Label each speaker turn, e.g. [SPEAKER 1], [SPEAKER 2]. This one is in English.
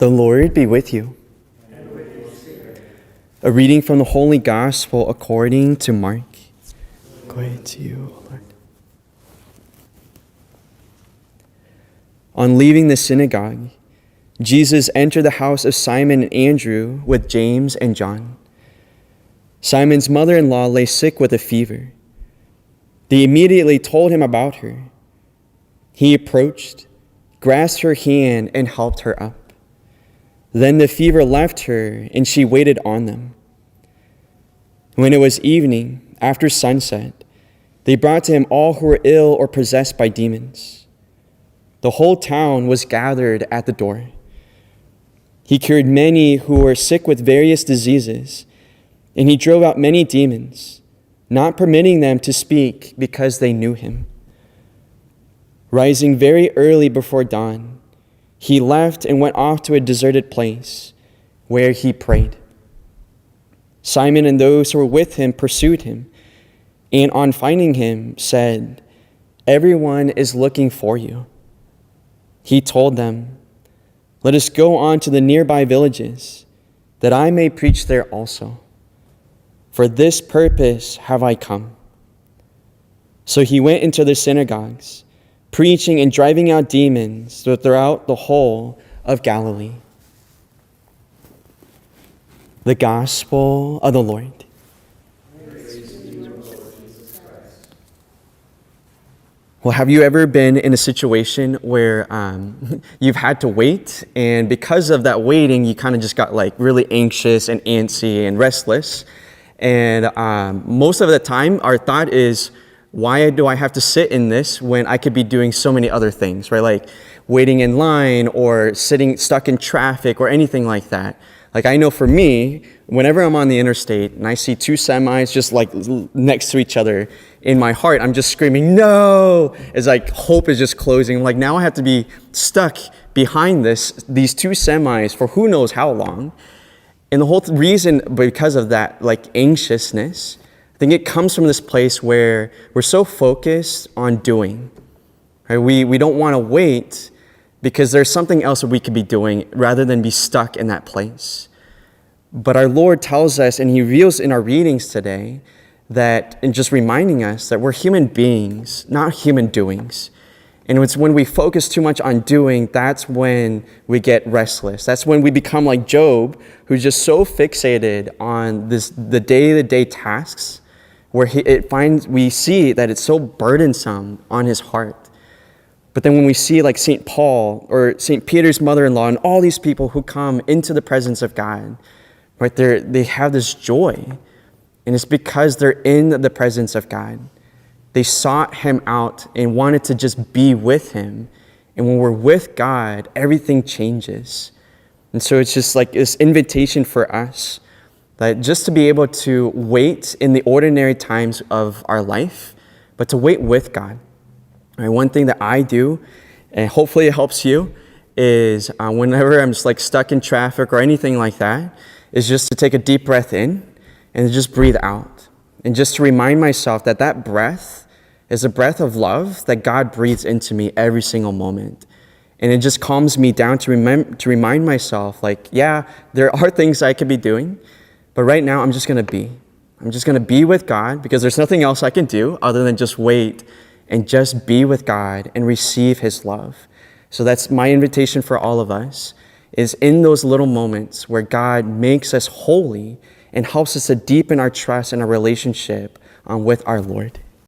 [SPEAKER 1] The Lord be with you.
[SPEAKER 2] And with your spirit.
[SPEAKER 1] A reading from the Holy Gospel according to Mark. Glory to you, O Lord. On leaving the synagogue, Jesus entered the house of Simon and Andrew with James and John. Simon's mother-in-law lay sick with a fever. They immediately told him about her. He approached, grasped her hand, and helped her up. Then the fever left her, and she waited on them. When it was evening, after sunset, they brought to him all who were ill or possessed by demons. The whole town was gathered at the door. He cured many who were sick with various diseases, and he drove out many demons, not permitting them to speak because they knew him. Rising very early before dawn, he left and went off to a deserted place where he prayed. Simon and those who were with him pursued him, and on finding him said, "Everyone is looking for you." He told them, "Let us go on to the nearby villages, that I may preach there also. For this purpose have I come." So he went into the synagogues, preaching and driving out demons throughout the whole of Galilee. The Gospel of the Lord. Well, have you ever been in a situation where you've had to wait, and because of that waiting, you kind of just got like really anxious and antsy and restless? And most of the time, our thought is, why do I have to sit in this when I could be doing so many other things, right? Like waiting in line or sitting stuck in traffic or anything like that. Like I know for me, whenever I'm on the interstate and I see two semis just like next to each other, in my heart, I'm just screaming, no! It's like hope is just closing. I'm like, now I have to be stuck behind these two semis for who knows how long. And the whole reason because of that like anxiousness, I think it comes from this place where we're so focused on doing. Right? We don't want to wait because there's something else that we could be doing rather than be stuck in that place. But our Lord tells us, and he reveals in our readings today, that, and just reminding us that we're human beings, not human doings. And it's when we focus too much on doing, that's when we get restless. That's when we become like Job, who's just so fixated on the day-to-day tasks, where we see that it's so burdensome on his heart. But then when we see like St. Paul or St. Peter's mother-in-law and all these people who come into the presence of God, right, they have this joy. And it's because they're in the presence of God. They sought him out and wanted to just be with him. And when we're with God, everything changes. And so it's just like this invitation for us that just to be able to wait in the ordinary times of our life, but to wait with God. Right, one thing that I do, and hopefully it helps you, is whenever I'm just like stuck in traffic or anything like that, is just to take a deep breath in and just breathe out. And just to remind myself that that breath is a breath of love that God breathes into me every single moment. And it just calms me down to remind myself, like, yeah, there are things I could be doing, but right now I'm just going to be. I'm just going to be with God because there's nothing else I can do other than just wait and just be with God and receive his love. So that's my invitation for all of us, is in those little moments where God makes us holy and helps us to deepen our trust and our relationship with our Lord.